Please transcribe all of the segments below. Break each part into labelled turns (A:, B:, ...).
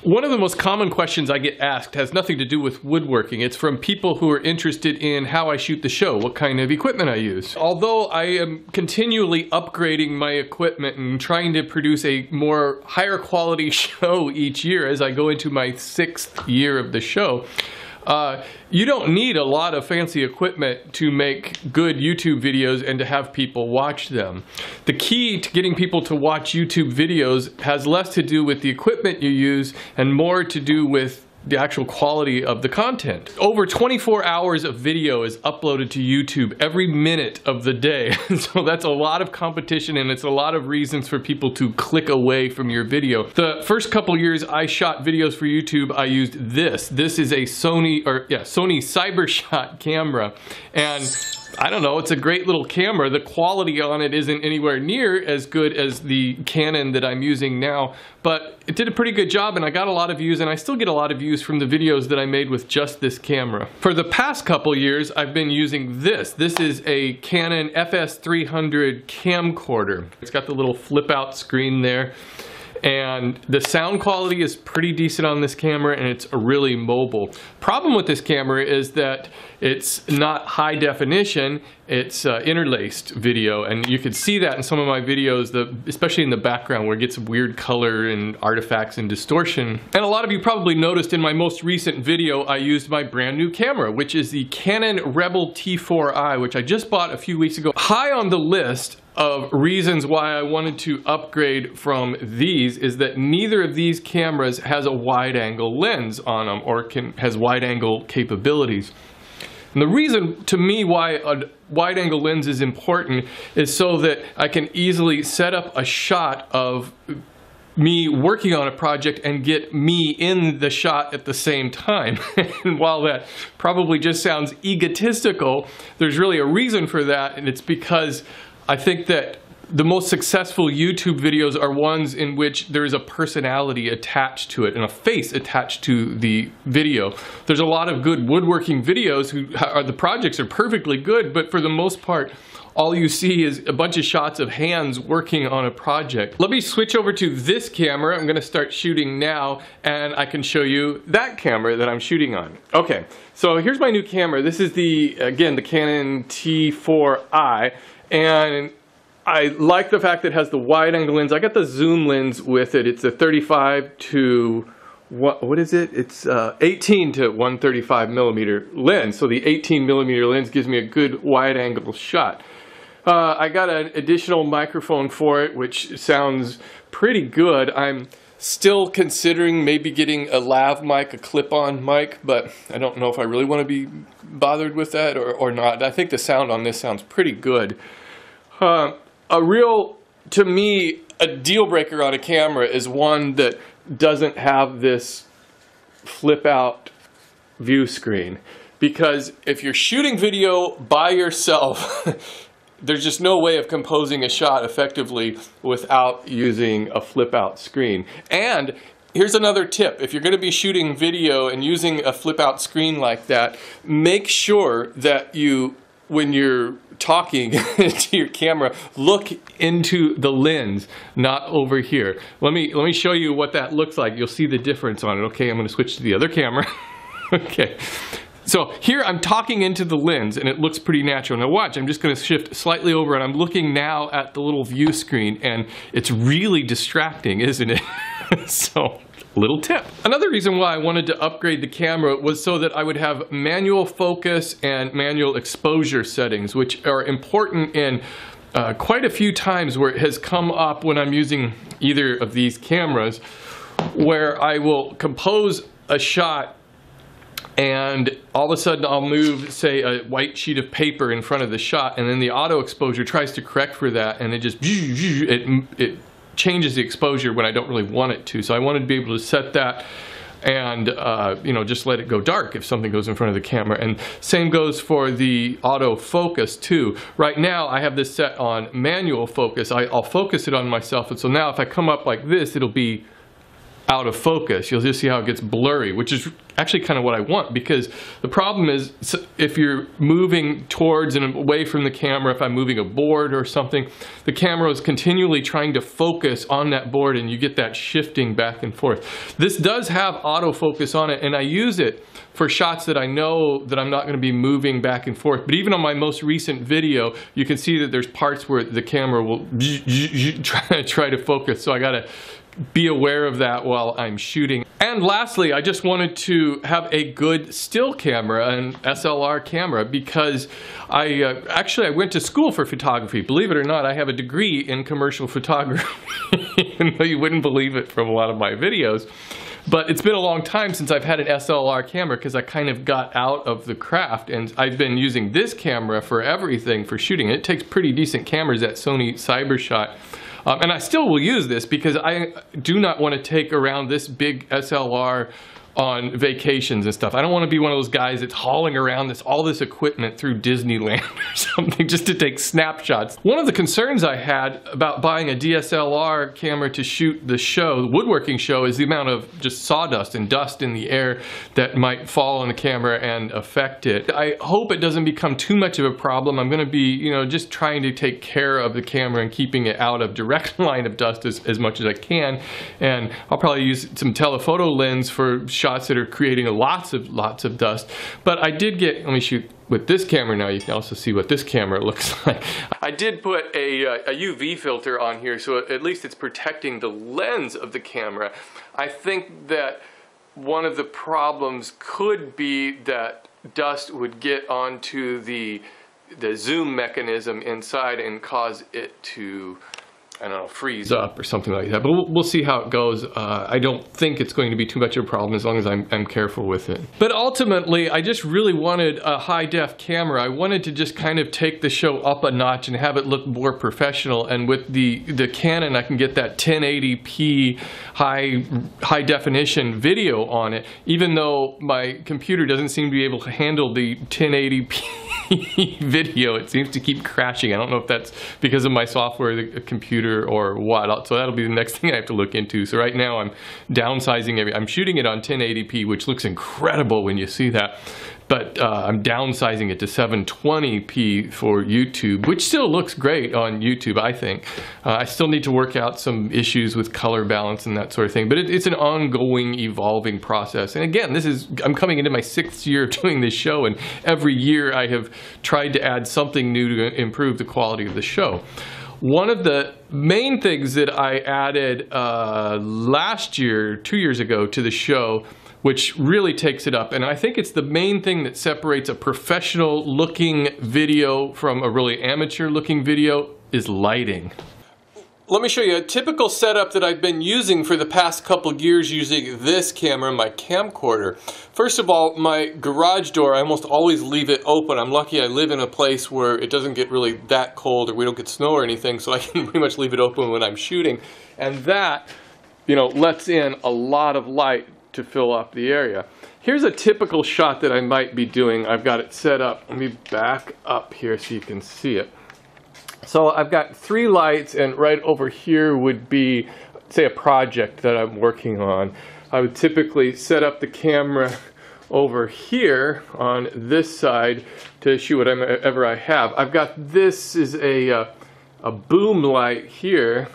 A: One of the most common questions I get asked has nothing to do with woodworking. It's from people who are interested in how I shoot the show, what kind of equipment I use. Although I am continually upgrading my equipment and trying to produce a more higher quality show each year as I go into my 6th year of the show, you don't need a lot of fancy equipment to make good YouTube videos and to have people watch them. The key to getting people to watch YouTube videos has less to do with the equipment you use and more to do with the actual quality of the content. Over 24 hours of video is uploaded to YouTube every minute of the day. So that's a lot of competition, and it's a lot of reasons for people to click away from your video. The first couple years I shot videos for YouTube, I used this. This is a Sony CyberShot camera, and I don't know, it's a great little camera. The quality on it isn't anywhere near as good as the Canon that I'm using now, but it did a pretty good job, and I got a lot of views, and I still get a lot of views from the videos that I made with just this camera. For the past couple years, I've been using this. This is a Canon Fs 300 camcorder. It's got the little flip out screen there. And the sound quality is pretty decent on this camera, and it's really mobile. Problem with this camera is that it's not high definition, it's interlaced video, and you can see that in some of my videos, especially in the background where it gets weird color and artifacts and distortion. And a lot of you probably noticed in my most recent video I used my brand new camera, which is the Canon Rebel T4i, which I just bought a few weeks ago. High on the list of reasons why I wanted to upgrade from these is that neither of these cameras has a wide-angle lens on them or has wide-angle capabilities. And the reason to me why a wide-angle lens is important is so that I can easily set up a shot of me working on a project and get me in the shot at the same time. And while that probably just sounds egotistical, there's really a reason for that, and it's because I think that the most successful YouTube videos are ones in which there is a personality attached to it and a face attached to the video. There's a lot of good woodworking videos the projects are perfectly good, but for the most part, all you see is a bunch of shots of hands working on a project. Let me switch over to this camera. I'm gonna start shooting now, and I can show you that camera that I'm shooting on. Okay, so here's my new camera. This is again, the Canon T4i. And I like the fact that it has the wide angle lens. I got the zoom lens with it. It's a 35 to, what is it? It's 18 to 135 millimeter lens. So the 18 millimeter lens gives me a good wide angle shot. I got an additional microphone for it, which sounds pretty good. I'm still considering maybe getting a lav mic, a clip-on mic, but I don't know if I really want to be bothered with that or not. I think the sound on this sounds pretty good. To me, a deal breaker on a camera is one that doesn't have this flip out view screen. Because if you're shooting video by yourself, there's just no way of composing a shot effectively without using a flip out screen. And here's another tip. If you're going to be shooting video and using a flip out screen like that, make sure that when you're talking to your camera, look into the lens, not over here. Let me show you what that looks like. You'll see the difference on it. Okay, I'm going to switch to the other camera. Okay. So here I'm talking into the lens and it looks pretty natural. Now watch, I'm just going to shift slightly over and I'm looking now at the little view screen and it's really distracting, isn't it? So, little tip. Another reason why I wanted to upgrade the camera was so that I would have manual focus and manual exposure settings, which are important in quite a few times where it has come up when I'm using either of these cameras, where I will compose a shot and all of a sudden I'll move, say, a white sheet of paper in front of the shot, and then the auto exposure tries to correct for that, and it just it changes the exposure when I don't really want it to. So I wanted to be able to set that and you know, just let it go dark if something goes in front of the camera. And same goes for the auto focus too. Right now I have this set on manual focus. I'll focus it on myself, and so now if I come up like this, it'll be out of focus. You'll just see how it gets blurry, which is actually kind of what I want, because the problem is if you're moving towards and away from the camera, if I'm moving a board or something, the camera is continually trying to focus on that board and you get that shifting back and forth. This does have autofocus on it, and I use it for shots that I know that I'm not going to be moving back and forth. But even on my most recent video, you can see that there's parts where the camera will try to focus, so I gotta be aware of that while I'm shooting. And lastly, I just wanted to have a good still camera, an SLR camera, because I went to school for photography. Believe it or not, I have a degree in commercial photography, even though you wouldn't believe it from a lot of my videos. But it's been a long time since I've had an SLR camera, because I kind of got out of the craft, and I've been using this camera for everything for shooting. It takes pretty decent cameras, that Sony CyberShot. And I still will use this because I do not want to take around this big SLR on vacations and stuff. I don't want to be one of those guys that's hauling around all this equipment through Disneyland or something just to take snapshots. One of the concerns I had about buying a DSLR camera to shoot the show, the woodworking show, is the amount of just sawdust and dust in the air that might fall on the camera and affect it. I hope it doesn't become too much of a problem. I'm going to be, you know, just trying to take care of the camera and keeping it out of direct line of dust as much as I can. And I'll probably use some telephoto lens for shots that are creating lots of dust. But I did get, let me shoot with this camera now, you can also see what this camera looks like. I did put a UV filter on here, so at least it's protecting the lens of the camera. I think that one of the problems could be that dust would get onto the zoom mechanism inside and cause it to, I don't know, freeze up or something like that. But we'll see how it goes. I don't think it's going to be too much of a problem as long as I'm careful with it. But ultimately, I just really wanted a high-def camera. I wanted to just kind of take the show up a notch and have it look more professional. And with the Canon, I can get that 1080p high definition video on it, even though my computer doesn't seem to be able to handle the 1080p video. It seems to keep crashing. I don't know if that's because of my software, the computer, or what. So that'll be the next thing I have to look into. So right now I'm downsizing I'm shooting it on 1080p, which looks incredible when you see that. But I'm downsizing it to 720p for YouTube, which still looks great on YouTube, I think. I still need to work out some issues with color balance and that sort of thing, but it's an ongoing, evolving process. And again, I'm coming into my 6th year of doing this show, and every year I have tried to add something new to improve the quality of the show. One of the main things that I added last year, 2 years ago, to the show, which really takes it up, and I think it's the main thing that separates a professional looking video from a really amateur looking video, is lighting. Let me show you a typical setup that I've been using for the past couple years using this camera, my camcorder. First of all, my garage door, I almost always leave it open. I'm lucky I live in a place where it doesn't get really that cold, or we don't get snow or anything, so I can pretty much leave it open when I'm shooting. And that, you know, lets in a lot of light to fill up the area. Here's a typical shot that I might be doing. I've got it set up. Let me back up here so you can see it. So I've got 3 lights, and right over here would be, say, a project that I'm working on. I would typically set up the camera over here on this side to shoot whatever I have. I've got, this is a boom light here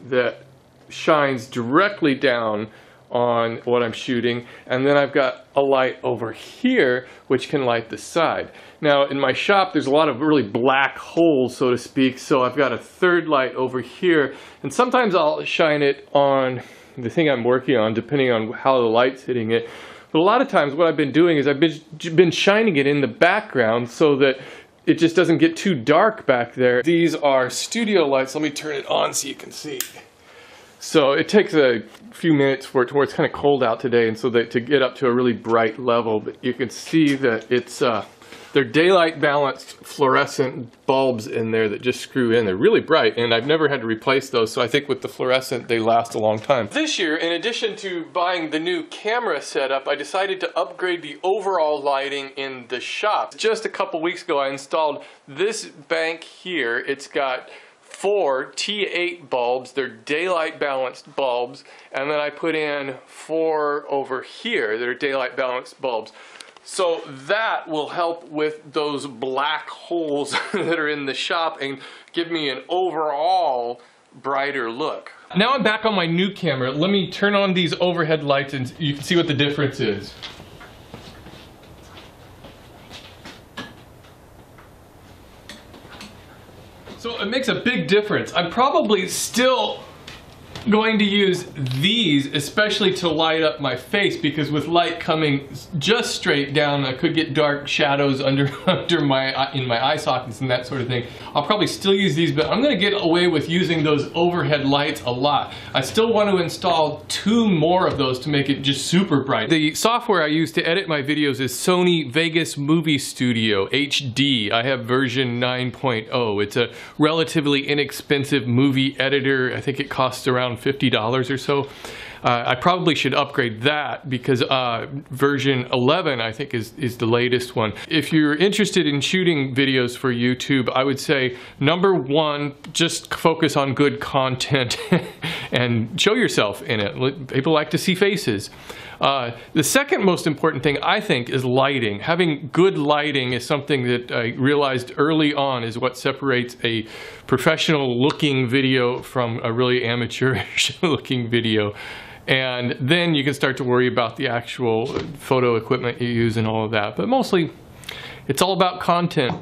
A: that shines directly down on what I'm shooting, and then I've got a light over here which can light the side. Now in my shop there's a lot of really black holes, so to speak, so I've got a 3rd light over here, and sometimes I'll shine it on the thing I'm working on depending on how the light's hitting it. But a lot of times what I've been doing is I've been shining it in the background so that it just doesn't get too dark back there. These are studio lights. Let me turn it on so you can see. So it takes a few minutes for it to, it's kind of cold out today, and so that to get up to a really bright level, but you can see that it's they're daylight balanced fluorescent bulbs in there that just screw in. They're really bright, and I've never had to replace those, so I think with the fluorescent they last a long time. This year, in addition to buying the new camera setup, I decided to upgrade the overall lighting in the shop. Just a couple weeks ago I installed this bank here. It's got 4 T8 bulbs. They're daylight balanced bulbs, and then I put in 4 over here that are daylight balanced bulbs. So that will help with those black holes that are in the shop and give me an overall brighter look. Now I'm back on my new camera. Let me turn on these overhead lights and you can see what the difference is. So it makes a big difference. I'm probably still going to use these, especially to light up my face, because with light coming just straight down, I could get dark shadows under in my eye sockets and that sort of thing. I'll probably still use these, but I'm going to get away with using those overhead lights a lot. I still want to install 2 more of those to make it just super bright. The software I use to edit my videos is Sony Vegas Movie Studio HD. I have version 9.0. It's a relatively inexpensive movie editor. I think it costs around $50 or so. I probably should upgrade that because version 11 I think is the latest one. If you're interested in shooting videos for YouTube, I would say number 1, just focus on good content and show yourself in it. People like to see faces. The second most important thing, I think, is lighting. Having good lighting is something that I realized early on is what separates a professional looking video from a really amateurish looking video. And then you can start to worry about the actual photo equipment you use and all of that. But mostly, it's all about content.